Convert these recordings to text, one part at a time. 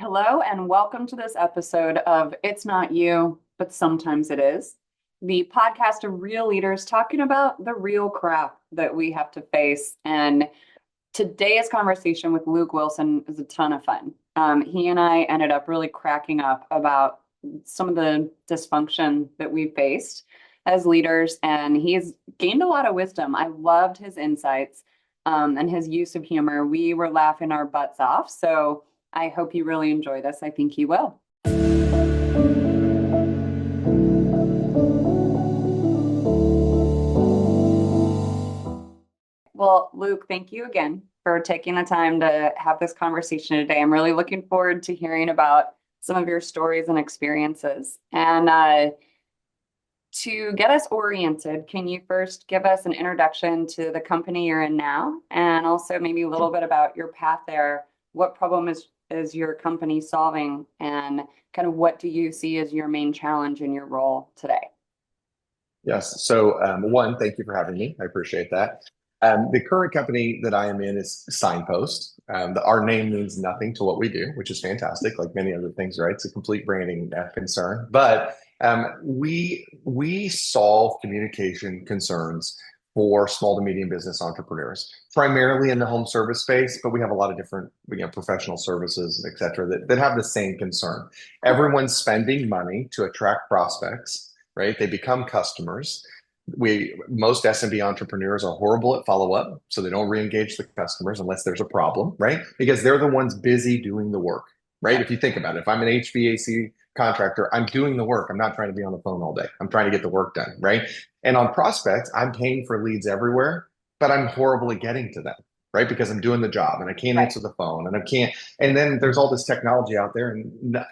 Hello, and welcome to this episode of It's Not You, but Sometimes It Is, the podcast of real leaders talking about the real crap that we have to face. And today's conversation with Luke Wilson is a ton of fun. He and I ended up really cracking up about some of the dysfunction that we faced as leaders, and he's gained a lot of wisdom. I loved his insights and his use of humor. We were laughing our butts off. So I hope you really enjoy this. I think you will. Well, Luke, thank you again for taking the time to have this conversation today. I'm really looking forward to hearing about some of your stories and experiences. And to get us oriented, can you first give us an introduction to the company you're in now, and also maybe a little bit about your path there? What problem is your company solving, and kind of what do you see as your main challenge in your role today? Yes. So, one, thank you for having me. I appreciate that. The current company that I am in is Signpost. Our name means nothing to what we do, which is fantastic, like many other things, right? It's a complete branding concern. But we solve communication concerns for small to medium business entrepreneurs, primarily in the home service space, but we have a lot of different, professional services, et cetera, that have the same concern. Everyone's spending money to attract prospects, right? They become customers. Most SMB entrepreneurs are horrible at follow up, so they don't re-engage the customers unless there's a problem, right? Because they're the ones busy doing the work, right? If you think about it, if I'm an HVAC contractor, I'm doing the work. I'm not trying to be on the phone all day. I'm trying to get the work done, right? And on prospects, I'm paying for leads everywhere, but I'm horrible at getting to them, right? Because I'm doing the job and I can't Right. answer the phone and I can't. And then there's all this technology out there, and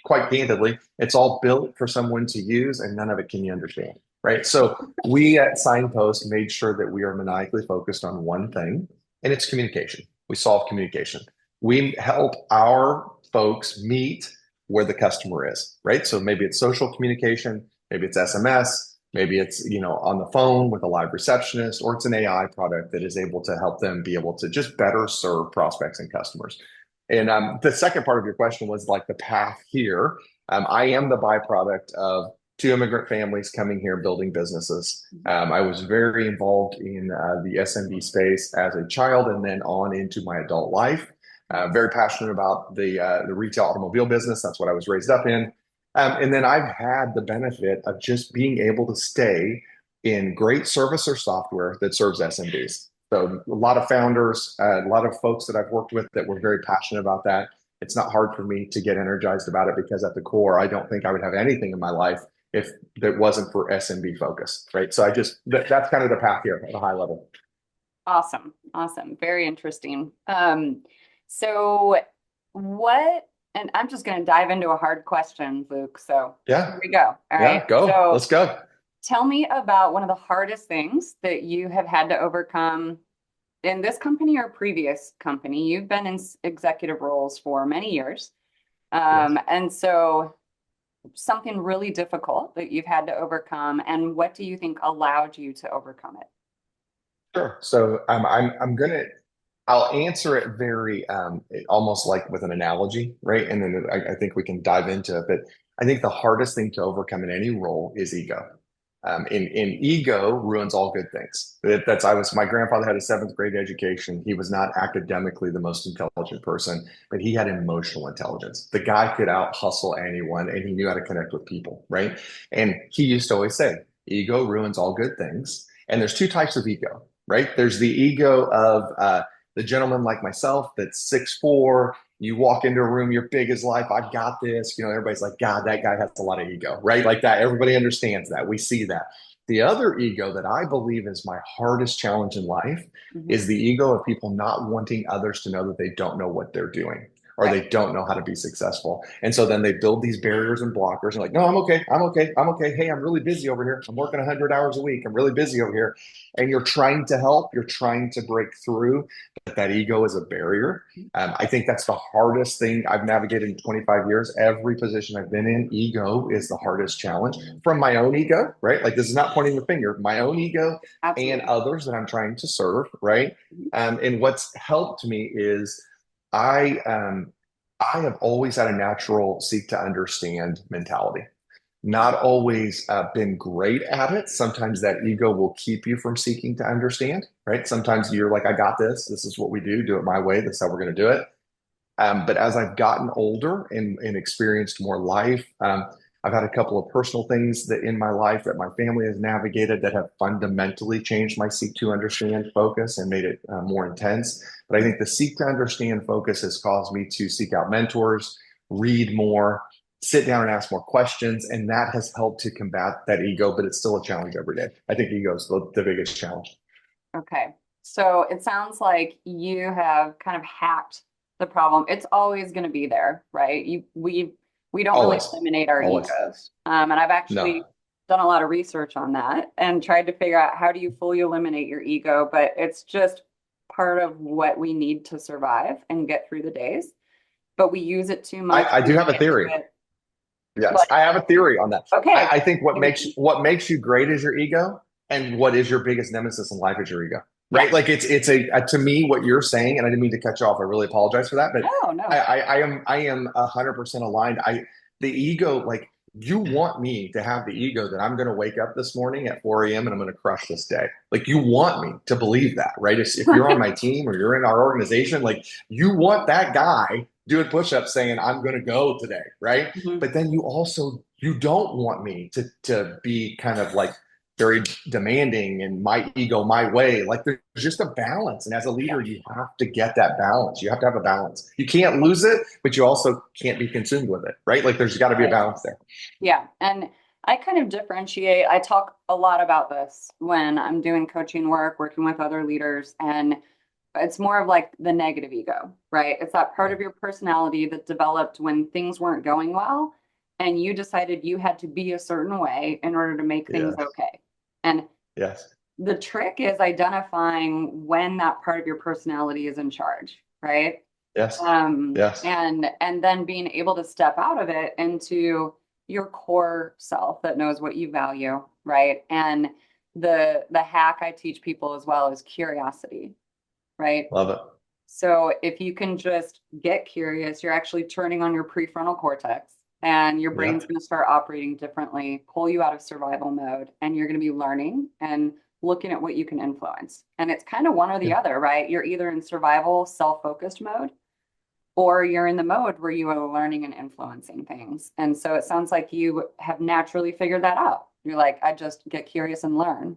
quite candidly, it's all built for someone to use, and none of it can you understand, right? So we at Signpost made sure that we are maniacally focused on one thing, and it's communication. We solve communication. We help our folks meet where the customer is, right? So maybe it's social communication, maybe it's SMS, maybe it's on the phone with a live receptionist, or it's an AI product that is able to help them be able to just better serve prospects and customers. And the second part of your question was like the path here. I am the byproduct of two immigrant families coming here building businesses. I was very involved in the SMB space as a child and then on into my adult life. Very passionate about the retail automobile business. That's what I was raised up in. And then I've had the benefit of just being able to stay in great service or software that serves SMBs. So a lot of founders, a lot of folks that I've worked with that were very passionate about that. It's not hard for me to get energized about it because at the core, I don't think I would have anything in my life if it wasn't for SMB focus, right? So that's kind of the path here at a high level. Awesome. Awesome. Very interesting. So what, and I'm just going to dive into a hard question, Luke. So Yeah, here we go. All yeah, right. go. So Let's go. tell me about one of the hardest things that you have had to overcome in this company or previous company. You've been in executive roles for many years. Yes. And so something really difficult that you've had to overcome, and what do you think allowed you to overcome it? Sure. So I'll answer it very almost like with an analogy, right? And then I think we can dive into it. But I think the hardest thing to overcome in any role is ego. In ego ruins all good things. My grandfather had a seventh grade education. He was not academically the most intelligent person, but he had emotional intelligence. The guy could out hustle anyone, and he knew how to connect with people, right? And he used to always say, ego ruins all good things. And there's two types of ego, right? There's the ego of the gentleman like myself that's 6'4". You walk into a room, you're big as life. I've got this. Everybody's like, God, that guy has a lot of ego, right? Like that. Everybody understands that. We see that. The other ego that I believe is my hardest challenge in life Mhm. is the ego of people not wanting others to know that they don't know what they're doing or Right. they don't know how to be successful. And so then they build these barriers and blockers and like, no, I'm okay. I'm okay. I'm okay. Hey, I'm really busy over here. I'm working 100 hours a week. I'm really busy over here. And you're trying to help. You're trying to break through, but that ego is a barrier. I think that's the hardest thing I've navigated in 25 years. Every position I've been in, ego is the hardest challenge from my own ego, right? Like this is not pointing the finger, my own ego and Absolutely. others that I'm trying to serve, right? And what's helped me is I I have always had a natural seek to understand mentality. Not always been great at it. Sometimes that ego will keep you from seeking to understand, right? Sometimes you're like, I got this. This is what we do it my way. This is how we're going to do it. But as I've gotten older and experienced more life, I've had a couple of personal things that in my life that my family has navigated that have fundamentally changed my seek to understand focus and made it more intense. But I think the seek to understand focus has caused me to seek out mentors, read more, sit down and ask more questions. And that has helped to combat that ego, but it's still a challenge every day. I think ego is the biggest challenge. Okay. So it sounds like you have kind of hacked the problem. It's always going to be there, right? We don't really Always, eliminate our always. egos. And I've actually No. done a lot of research on that and tried to figure out how do you fully eliminate your ego, but it's just part of what we need to survive and get through the days. But we use it too much. I We do have a get into theory. it. Yes, But I have a theory on that. okay. I think Give it to me. what makes you great is your ego, and what is your biggest nemesis in life is your ego. Yeah. Right? Like it's a to me what you're saying, and I didn't mean to cut you off. I really apologize for that, but No, no. I am 100% aligned. The ego, like you want me to have the ego that I'm going to wake up this morning at 4 a.m. and I'm going to crush this day. Like you want me to believe that, right? If you're on my team or you're in our organization, like you want that guy doing push-ups saying I'm going to go today, right? Mhm. But then you don't want me to be kind of like very demanding and my ego my way. Like there's just a balance, and as a Yeah. leader you have to get that balance. You have to have a balance. You can't lose it, but you also can't be consumed with it, right? Like there's got to be a Right. balance there. Yeah. And I kind of differentiate. I talk a lot about this when I'm doing coaching work, working with other leaders, and it's more of like the negative ego, right? It's that part of your personality that developed when things weren't going well, and you decided you had to be a certain way in order to make things Yes, okay. And yes, the trick is identifying when that part of your personality is in charge, right? yes, yes. And then being able to step out of it into your core self that knows what you value, right? And the hack I teach people as well is curiosity, right? Love it. So if you can just get curious, you're actually turning on your prefrontal cortex and your Yeah. brain's going to start operating differently, pull you out of survival mode, and you're going to be learning and looking at what you can influence. And it's kind of one or the Yeah. other, right? You're either in survival, self-focused mode, or you're in the mode where you are learning and influencing things. And so it sounds like you have naturally figured that out. You're like, I just get curious and learn,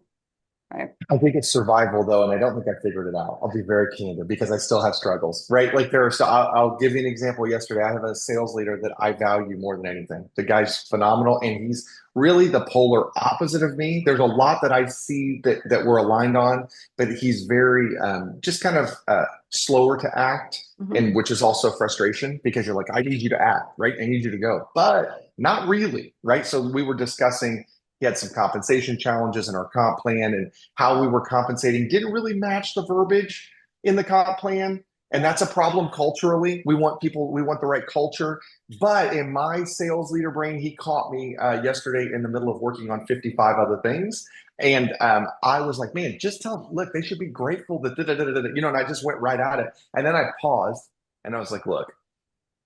right? I think it's survival though, and I don't think I figured it out. I'll be very candid because I still have struggles, right? Like there are, so I'll give you an example. Yesterday, I have a sales leader that I value more than anything. The guy's phenomenal, and he's really the polar opposite of me. There's a lot that I see that we're aligned on, but he's very just kind of slower to act, Mhm. and which is also frustration because you're like, I need you to act, right? I need you to go, but not really, right? So we were discussing. He had some compensation challenges in our comp plan, and how we were compensating didn't really match the verbiage in the comp plan. And that's a problem culturally. We want the right culture. But in my sales leader brain, he caught me yesterday in the middle of working on 55 other things. And I was like, man, just tell them, look, they should be grateful that, and I just went right at it. And then I paused and I was like, look,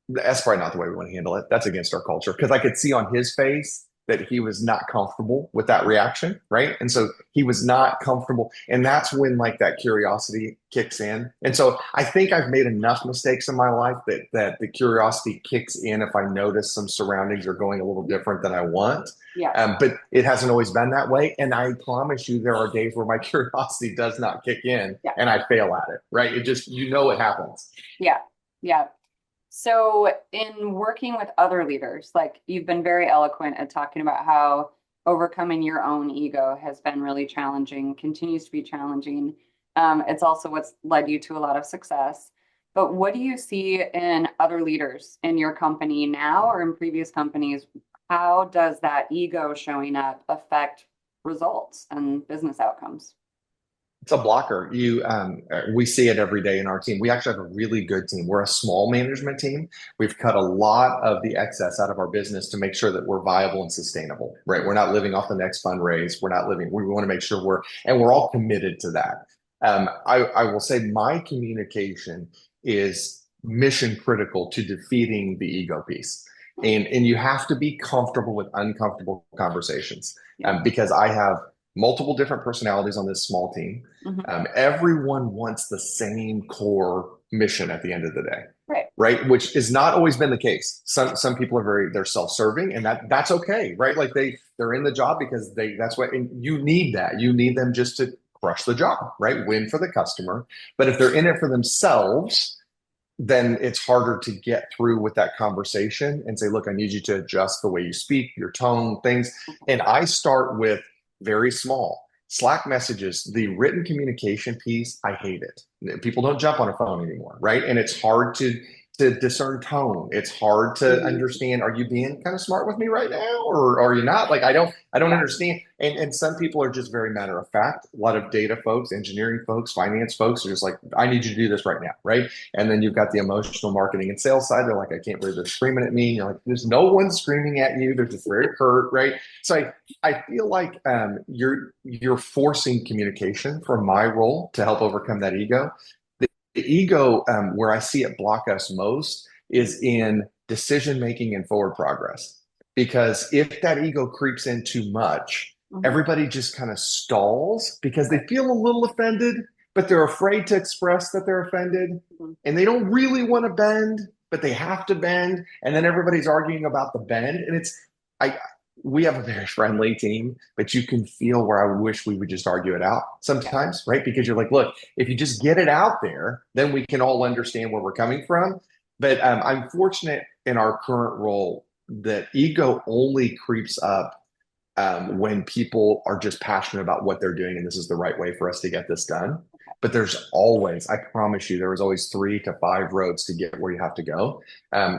that's probably not the way we want to handle it. That's against our culture. Because I could see on his face that he was not comfortable with that reaction, right? And so he was not comfortable. And that's when like that curiosity kicks in. And so I think I've made enough mistakes in my life that the curiosity kicks in if I notice some surroundings are going a little different than I want. Yes. But it hasn't always been that way. And I promise you, there are days where my curiosity does not kick in Yeah. and I fail at it, right? It just, it happens. Yeah. Yeah. So, in working with other leaders, like you've been very eloquent at talking about how overcoming your own ego has been really challenging, continues to be challenging. It's also what's led you to a lot of success. But what do you see in other leaders in your company now or in previous companies? How does that ego showing up affect results and business outcomes? It's a blocker. We see it every day in our team. We actually have a really good team. We're a small management team. We've cut a lot of the excess out of our business to make sure that we're viable and sustainable, right? We're not living off the next fundraise. We want to make sure we're all committed to that. I will say my communication is mission critical to defeating the ego piece. And you have to be comfortable with uncomfortable conversations, Yeah. because I have multiple different personalities on this small team. Mhm. Everyone wants the same core mission at the end of the day, Right. right? Which has not always been the case. Some people are they're self-serving, and that's okay, right? Like they're in the job because that's what, and you need that. You need them just to crush the job, right? Win for the customer. But if they're in it for themselves, then it's harder to get through with that conversation and say, look, I need you to adjust the way you speak, your tone, things. And I start with very small. Slack messages, the written communication piece, I hate it. People don't jump on a phone anymore, right? And it's hard to discern tone. It's hard to Mhm. understand, are you being kind of smart with me right now, or are you not? Like I don't Yeah. understand. And some people are just very matter of fact. A lot of data folks, engineering folks, finance folks are just like, I need you to do this right now, right? And then you've got the emotional marketing and sales side. They're like, I can't believe they're screaming at me. You're like, there's no one screaming at you. They're just very hurt, right? So I feel like you're forcing communication from my role to help overcome that ego. The ego, where I see it block us most, is in decision making and forward progress. Because if that ego creeps in too much, Mhm. everybody just kind of stalls because they feel a little offended, but they're afraid to express that they're offended, Mhm. and they don't really want to bend, but they have to bend. And then everybody's arguing about the bend. And I, we have a very friendly team, but you can feel where I wish we would just argue it out Yeah. sometimes, right? Because you're like, look, if you just get it out there, then we can all understand where we're coming from. But I'm fortunate in our current role that ego only creeps up when people are just passionate about what they're doing and this is the right way for us to get this done. But there's always, I promise you, there was always 3 to 5 roads to get where you have to go.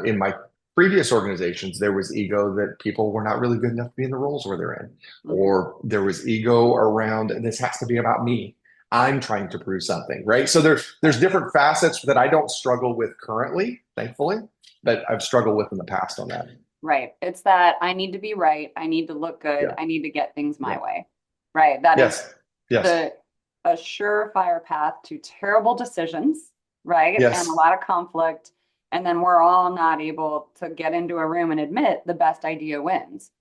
In my previous organizations, there was ego that people were not really good enough to be in the roles where they're in, Mhm. or there was ego around this has to be about me. I'm trying to prove something, right? So there's different facets that I don't struggle with currently, thankfully, but I've struggled with in the past on that. Right. It's that I need to be right. I need to look good. Yeah, I need to get things yeah, my way. Right. That is yes, yes, the a surefire path to terrible decisions, right? And a yes, lot of conflict. And then we're all not able to get into a room and admit the best idea wins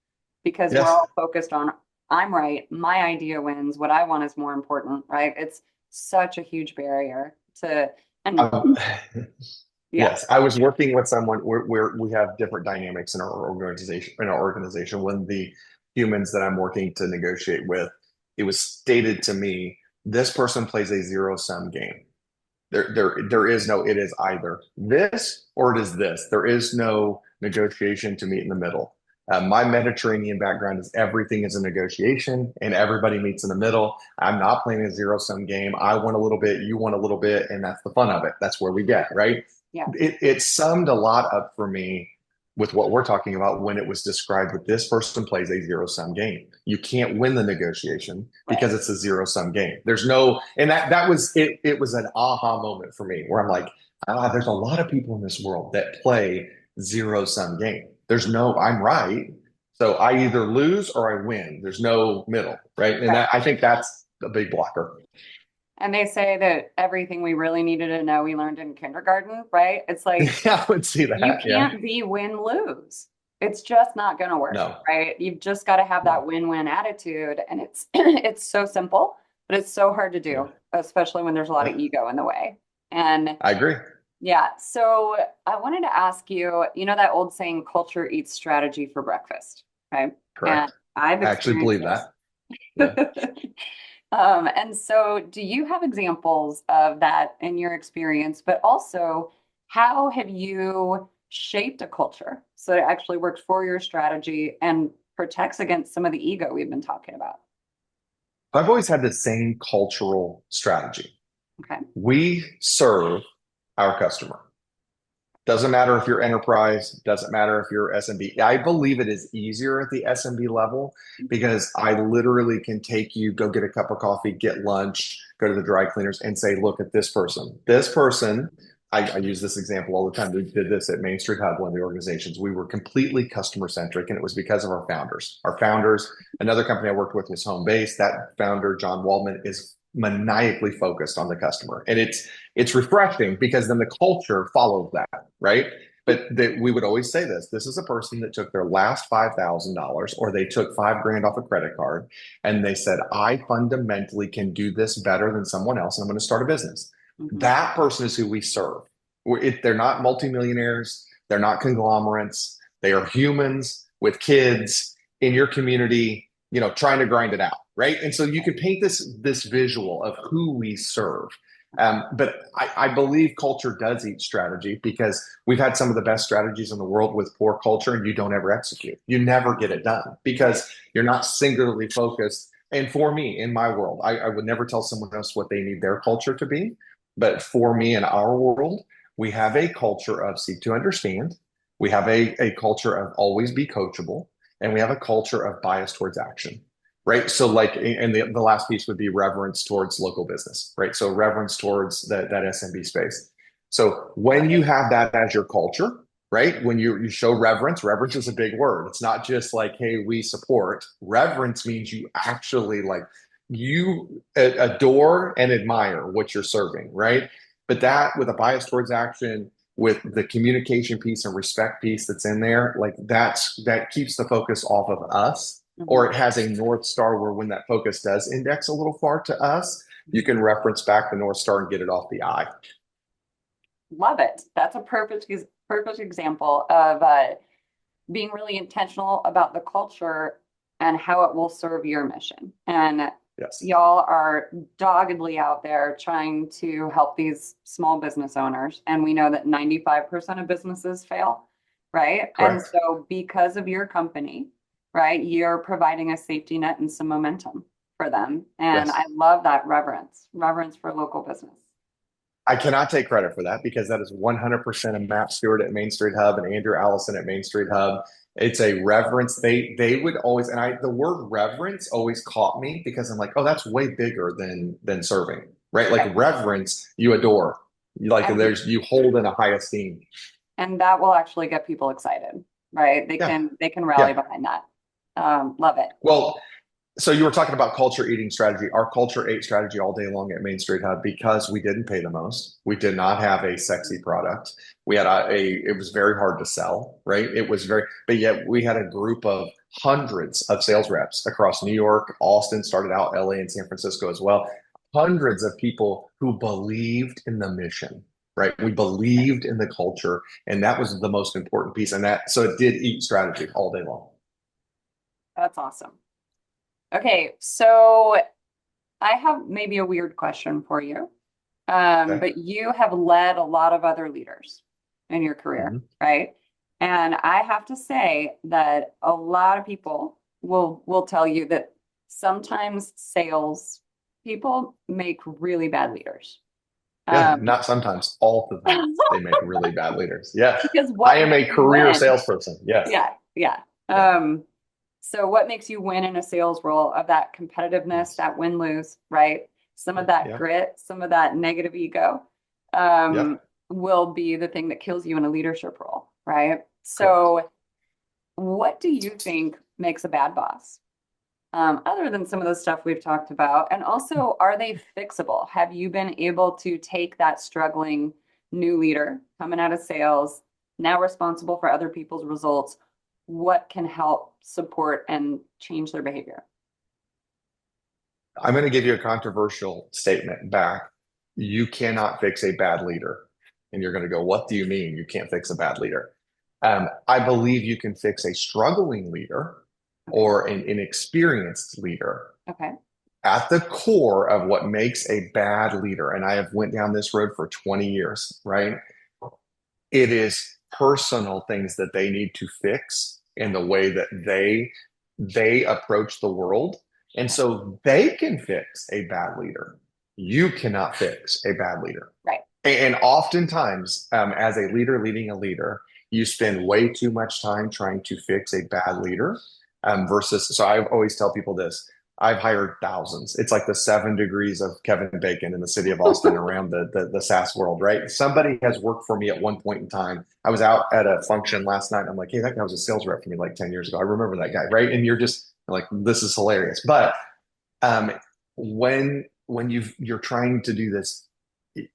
because we're yes. all focused on I'm right, my idea wins, what I want is more important, right? It's such a huge barrier to, and Um, yeah. yes, I was working with someone where we have different dynamics in our organization. In our organization, when the humans that I'm working to negotiate with, it was stated to me, this person plays a zero-sum game. There is no, it is either this or it is this. There is no negotiation to meet in the middle. My Mediterranean background is everything is a negotiation and everybody meets in the middle. I'm not playing a zero-sum game. I want a little bit, you want a little bit, and that's the fun of it. That's where we get, right? Yeah. It summed a lot up for me with what we're talking about when it was described that this person plays a zero-sum game. You can't win the negotiation Right. because it's a zero-sum game. There's no, and that was it. It was an aha moment for me where I'm like, there's a lot of people in this world that play zero-sum game. There's no, I'm right. So I either lose or I win. There's no middle, right? And Right. I think that's a big blocker. And they say that everything we really needed to know we learned in kindergarten, right? It's like Yeah, I would see you that. Yeah. can't be win lose. It's just not going to work, No, right? You've just got to have that no. win-win attitude, and it's it's so simple, but it's so hard to Yeah. do, especially when there's a lot of Yeah. ego in the way. And I agree. yeah, so I wanted to ask you, you know that old saying, culture eats strategy for breakfast, right? And Correct. I've I actually experienced believe this. that. Yeah. And so, do you have examples of that in your experience? But also, how have you shaped a culture so it actually works for your strategy and protects against some of the ego we've been talking about? I've always had the same cultural strategy. Okay. We serve our customer. Doesn't matter if you're enterprise, doesn't matter if you're SMB. I believe it is easier at the SMB level because I literally can take you, go get a cup of coffee, get lunch, go to the dry cleaners and say, look at this person. This person, I use this example all the time. We did this at Main Street Hub, one of the organizations. We were completely customer centric, and it was because of our founders. Our founders, another company I worked with was Home Base. That founder, John Waldman, is maniacally focused on the customer. And it's refreshing because then the culture follows that, right? But that we would always say this is a person that took their last $5,000 or they took 5 grand off a credit card and they said, I fundamentally can do this better than someone else and I'm going to start a business. Mhm. That person is who we serve. They're not multimillionaires. They're not conglomerates. They are humans with kids in your community, trying to grind it out, right? And so you can paint this visual of who we serve. But I believe culture does eat strategy because we've had some of the best strategies in the world with poor culture, and you don't ever execute. You never get it done because you're not singularly focused. And for me, in my world, I would never tell someone else what they need their culture to be. But for me, in our world, we have a culture of seek to understand. We have a culture of always be coachable, and we have a culture of bias towards action, right? So like, and the last piece would be reverence towards local business, right? So reverence towards that SMB space. So when you have that as your culture, right? When you show reverence is a big word. It's not just like, hey, we support. Reverence means you actually like, you adore and admire what you're serving, right? But that with a bias towards action, with the communication piece and respect piece that's in there, like that keeps the focus off of us, or it has a North Star where when that focus does index a little far to us, you can reference back the North Star and get it off the eye. Love it. That's a perfect example of being really intentional about the culture and how it will serve your mission. And Yes. y'all are doggedly out there trying to help these small business owners. And we know that 95% of businesses fail, right? Correct. And so because of your company, right, you're providing a safety net and some momentum for them. And Yes. I love that reverence for local business. I cannot take credit for that because that is 100% of Matt Stewart at Main Street Hub and Andrew Allison at Main Street Hub. It's a reverence. They would always, and the word reverence always caught me because I'm like, oh, that's way bigger than serving, right? Like reverence, you adore, you hold in a high esteem, and that will actually get people excited, right? They can rally behind that. Love it. Well, so you were talking about culture eating strategy. Our culture ate strategy all day long at Main Street Hub because we didn't pay the most. We did not have a sexy product. We had it was very hard to sell, right? But yet we had a group of hundreds of sales reps across New York, Austin, started out LA and San Francisco as well. Hundreds of people who believed in the mission, right? We believed in the culture, and that was the most important piece. So it did eat strategy all day long. That's awesome. Okay, so I have maybe a weird question for you. Okay. But you have led a lot of other leaders in your career, right? And I have to say that a lot of people will tell you that sometimes sales people make really bad leaders. Yeah, not sometimes, all the time they make really bad leaders. Yes. Because I am a career salesperson. Yes. Yeah. So what makes you win in a sales role of that competitiveness, that win-lose, right? Some of that grit, some of that negative ego will be the thing that kills you in a leadership role, right? So what do you think makes a bad boss? Other than some of the stuff we've talked about, and also, are they fixable? Have you been able to take that struggling new leader coming out of sales, now responsible for other people's results? What can help support and change their behavior? I'm going to give you a controversial statement back. You cannot fix a bad leader. And you're going to go, what do you mean you can't fix a bad leader? I believe you can fix a struggling leader or an inexperienced leader. Okay. At the core of what makes a bad leader, and I have went down this road for 20 years, right? It is personal things that they need to fix in the way that they approach the world. And so they can fix a bad leader. You cannot fix a bad leader. Right. And oftentimes, as a leader leading a leader, you spend way too much time trying to fix a bad leader so I always tell people this. I've hired thousands. It's like the 7 degrees of Kevin Bacon in the city of Austin around the SaaS world, right? Somebody has worked for me at one point in time. I was out at a function last night. And I'm like, hey, that guy was a sales rep for me like 10 years ago. I remember that guy, right? And you're just like, this is hilarious. But when when you're trying to do this,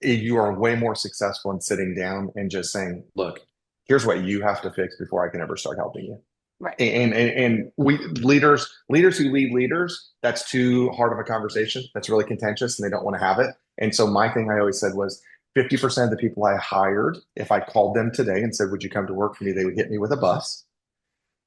you are way more successful in sitting down and just saying, look, here's what you have to fix before I can ever start helping you. Right. And we leaders who lead leaders, that's too hard of a conversation. That's really contentious and they don't want to have it. And so my thing I always said was 50% of the people I hired, if I called them today and said, would you come to work for me? They would hit me with a bus.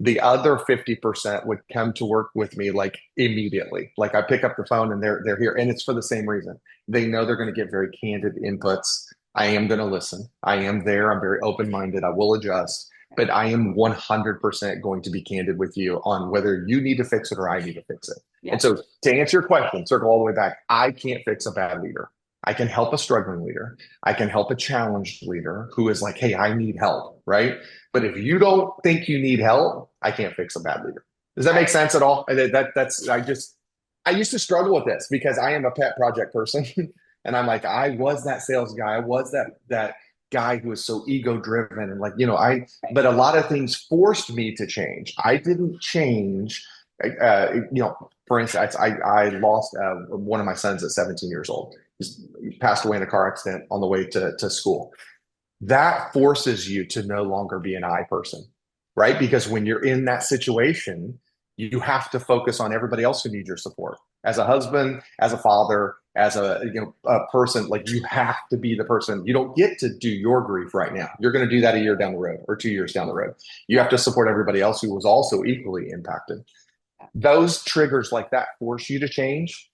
The other 50% would come to work with me like immediately. Like I pick up the phone and they're here. And it's for the same reason. They know they're going to get very candid inputs. I am going to listen. I am there. I'm very open-minded. I will adjust, but I am 100% going to be candid with you on whether you need to fix it or I need to fix it. Yeah. And so to answer your question, circle all the way back, I can't fix a bad leader. I can help a struggling leader. I can help a challenged leader who is like, hey, I need help, right? But if you don't think you need help, I can't fix a bad leader. Does that make sense at all? I used to struggle with this because I am a pet project person. And I'm like, I was that sales guy. I was that guy who was so ego driven and like, but a lot of things forced me to change. I didn't change. For instance, I lost one of my sons at 17 years old. He passed away in a car accident on the way to school. That forces you to no longer be an I person, right? Because when you're in that situation, you have to focus on everybody else who needs your support. As a husband, as a father, as a person, like you have to be the person. You don't get to do your grief right now. You're going to do that a year down the road or 2 years down the road. You have to support everybody else who was also equally impacted. Those triggers like that force you to change.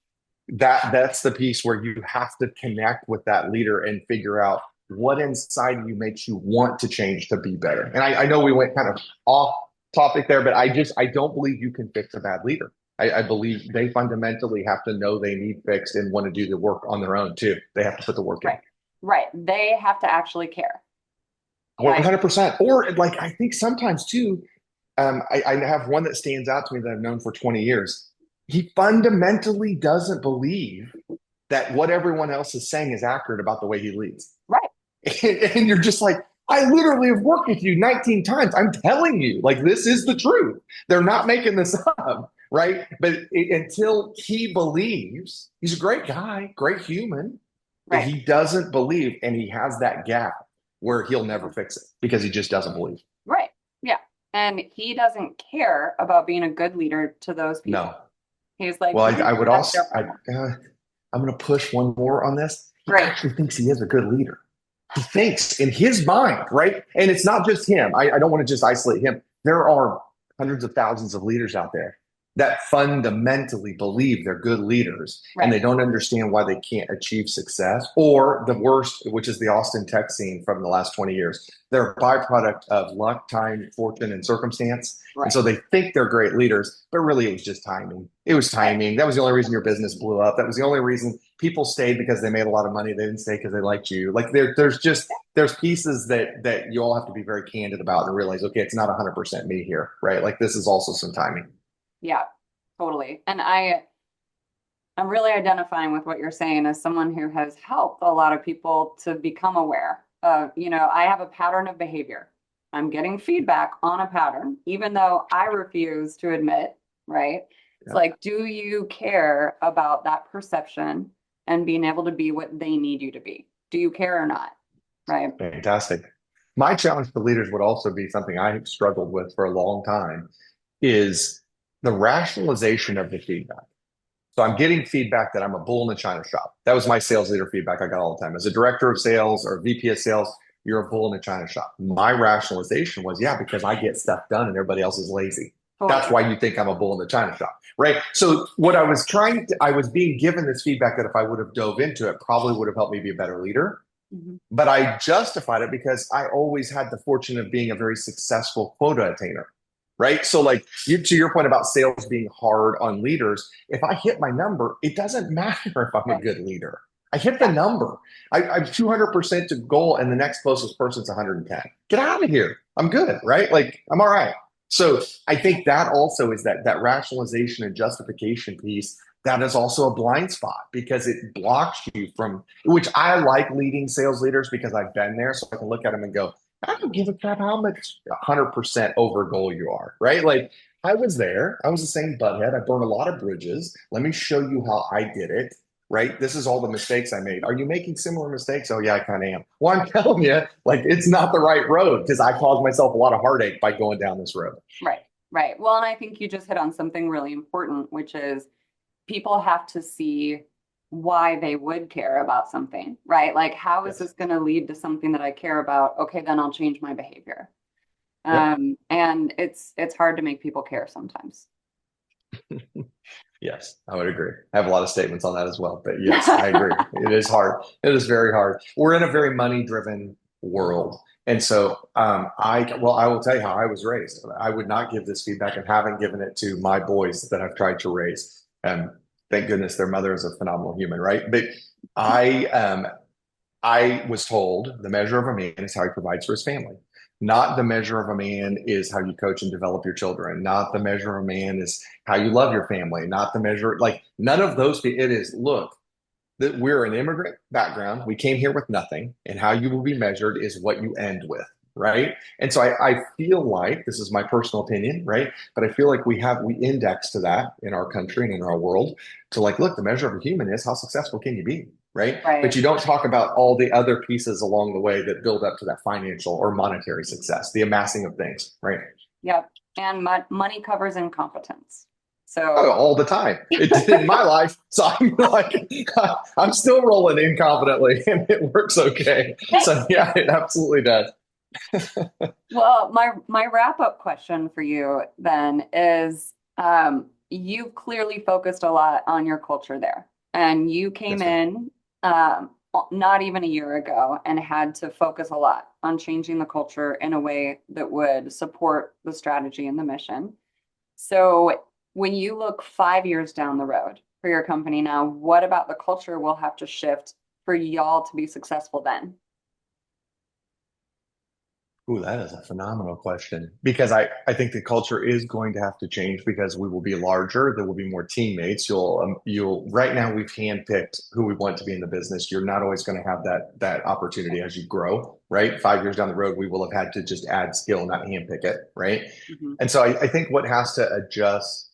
That's the piece where you have to connect with that leader and figure out what inside of you makes you want to change to be better. And I know we went kind of off topic there, but I don't believe you can fix a bad leader. I believe they fundamentally have to know they need fixed and want to do the work on their own too. They have to put the work in. Right. They have to actually care. 100%. Or like, I think sometimes too, I have one that stands out to me that I've known for 20 years. He fundamentally doesn't believe that what everyone else is saying is accurate about the way he leads. Right. And you're just like, I literally have worked with you 19 times. I'm telling you, like, this is the truth. They're not making this up, right? But until he believes, he's a great guy, great human, but he doesn't believe, and he has that gap where he'll never fix it because he just doesn't believe. Right. Yeah. And he doesn't care about being a good leader to those people. No. He's like, well, I would also, I'm going to push one more on this. He actually thinks he is a good leader. He thinks in his mind, right? And it's not just him. I don't want to just isolate him. There are hundreds of thousands of leaders out there that fundamentally believe they're good leaders and they don't understand why they can't achieve success. Or the worst, which is the Austin tech scene from the last 20 years. They're a byproduct of luck, time, fortune, and circumstance. And so they think they're great leaders, but really it was just timing. It was timing. That was the only reason your business blew up. That was the only reason people stayed because they made a lot of money. They didn't stay because they liked you. Like there's pieces that you all have to be very candid about and realize, okay, it's not 100% me here, right? Like this is also some timing. Yeah, totally. And I'm really identifying with what you're saying as someone who has helped a lot of people to become aware of, I have a pattern of behavior. I'm getting feedback on a pattern, even though I refuse to admit, right? It's like, do you care about that perception and being able to be what they need you to be? Do you care or not? Right. Fantastic. My challenge to leaders would also be something I have struggled with for a long time is the rationalization of the feedback. So I'm getting feedback that I'm a bull in the china shop. That was my sales leader feedback I got all the time. As a director of sales or VP of sales, you're a bull in the china shop. My rationalization was, because I get stuff done and everybody else is lazy. That's why you think I'm a bull in the china shop, right? So what I was being given this feedback that if I would have dove into it, probably would have helped me be a better leader. Mm-hmm. But I justified it because I always had the fortune of being a very successful quota attainer, right? So like to your point about sales being hard on leaders, if I hit my number, it doesn't matter if I'm a good leader. I hit the number. I'm 200% to goal and the next closest person's 110. Get out of here. I'm good, right? Like I'm all right. So I think that also is that rationalization and justification piece that is also a blind spot because it blocks you from, which I like leading sales leaders because I've been there. So I can look at them and go, I don't give a crap how much 100% over goal you are, right? Like I was there. I was the same butthead. I burned a lot of bridges. Let me show you how I did it. right? This is all the mistakes I made. Are you making similar mistakes? Oh yeah, I kind of am. Well, I'm telling you, like it's not the right road because I caused myself a lot of heartache by going down this road. Right, right. Well, and I think you just hit on something really important, which is people have to see why they would care about something, right? Like, how is Yes. this going to lead to something that I care about? Okay, then I'll change my behavior. Yep. And it's hard to make people care sometimes. Yes, I would agree. I have a lot of statements on that as well, but yes, I agree. It is hard. It is very hard. We're in a very money-driven world. And so I will tell you how I was raised. I would not give this feedback and haven't given it to my boys that I've tried to raise. And thank goodness their mother is a phenomenal human, right? But I I was told the measure of a man is how he provides for his family. Not the measure of a man is how you coach and develop your children. Not the measure of a man is how you love your family. Not the measure, like none of those. It is, look, that we're an immigrant background. We came here with nothing, and how you will be measured is what you end with, right? And so I feel like this is my personal opinion, right? But I feel like we index to that in our country and in our world to like, look, the measure of a human is how successful can you be, right? But Right. you don't talk about all the other pieces along the way that build up to that financial or monetary success, the amassing of things, right? Yep. And money covers incompetence. Oh, So all the time. It did in my life. So I'm like, I'm still rolling incompetently and it works okay. So yeah, it absolutely does. well, my wrap-up question for you then is you've clearly focused a lot on your culture there. And you came Yes, ma'am. in not even a year ago and had to focus a lot on changing the culture in a way that would support the strategy and the mission. So when you look 5 years down the road for your company now, what about the culture will have to shift for y'all to be successful then? Ooh, that is a phenomenal question because I think the culture is going to have to change because we will be larger. There will be more teammates. You'll right now we've handpicked who we want to be in the business. You're not always going to have that opportunity as you grow, right? 5 years down the road, we will have had to just add skill, not handpick it, right? Mhm. And so I think what has to adjust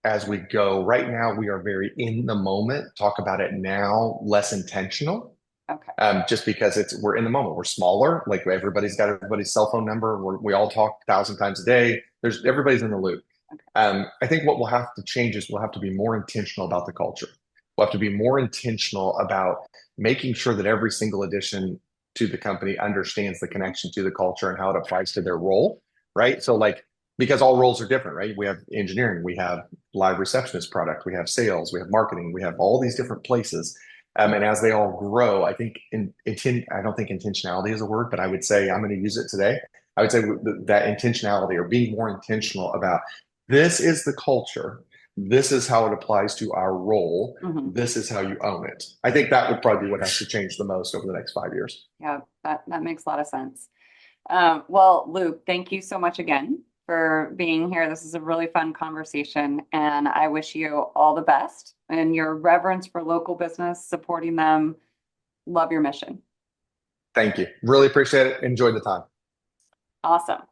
as we go. Right now, we are very in the moment. Talk about it now, less intentional Okay. just because we're in the moment. We're smaller. Like everybody's got everybody's cell phone number. We all talk 1,000 times a day. There's everybody's in the loop. Okay. I think what we'll have to change is we'll have to be more intentional about the culture. We'll have to be more intentional about making sure that every single addition to the company understands the connection to the culture and how it applies to their role, right? So like because all roles are different, right? We have engineering, we have live receptionist product, we have sales, we have marketing, we have all these different places. And as they all grow, I think I don't think intentionality is a word, but I would say I'm going to use it today. I would say that intentionality or being more intentional about this is the culture. This is how it applies to our role. Mhm. This is how you own it. I think that would probably be what has to change the most over the next 5 years. Yeah, that makes a lot of sense. Well, Luke, thank you so much again for being here. This is a really fun conversation, and I wish you all the best and your reverence for local business, supporting them. Love your mission. Thank you. Really appreciate it. Enjoyed the time. Awesome.